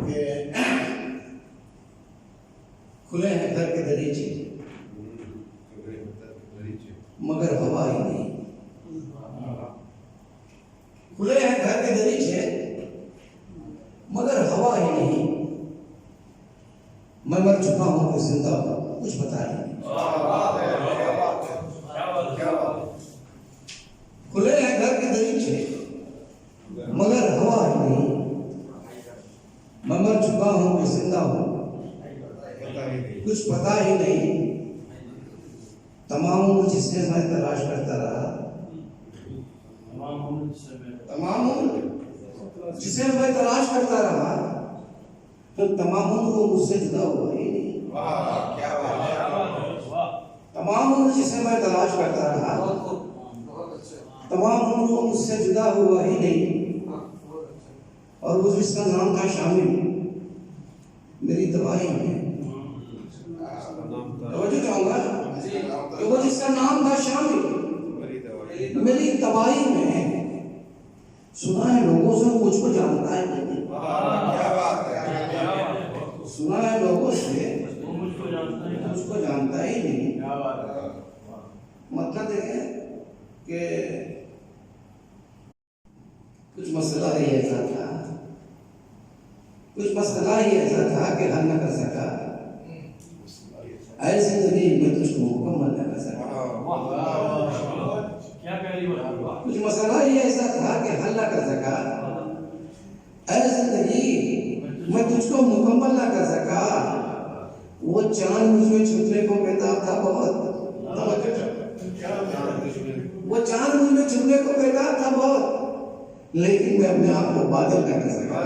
कि खुले हैं घर के दरीचे मगर हवा ही नहीं। खुले हैं घर के दरीचे मगर हवा ही नहीं। मैं मर चुका हूं कि जिंदा हूं कुछ पता नहीं। खुले हैं घर के दरीचे मगर हवा ही नहीं। मैं मर चुका हूं कि जिंदा हूं कुछ पता ही नहीं। तमाम उम्र जिसे मैं तलाश करता रहा, तमाम उम्र जिसे मैं तलाश करता रहा, तो तमाम उम्र वो मुझसे जुदा हुआ ही नहीं। तमाम उम्र जिसे मैं तलाश करता रहा, तमाम उम्र वो मुझसे जुदा हुआ ही नहीं। और वो जिसका नाम था शामिल मेरी दवाई में, तो चाहूंगा कि वो जिसका नाम था शामिल मेरी दवाई में। सुना है लोगों से मुझको जानता है नहीं। सुना है लोगों से मुझको जानता ही नहीं। मतलब देखें कि कुछ मसला ही ऐसा था, कुछ मसला ही ऐसा था कि हल न कर सका। ऐसी जिंदगी में तुझको मुकम्मल न कर सका। कुछ मसला ही ऐसा था कि हल न कर सका। ऐसी जिंदगी मैं तुझको मुकम्मल न कर सका। वो चांद मुझमें छुपने को बेताब था बहुत। वो चांद मुझमें छुपने को बेताब था बहुत, लेकिन मैं अपने आप को बादल न कर सका।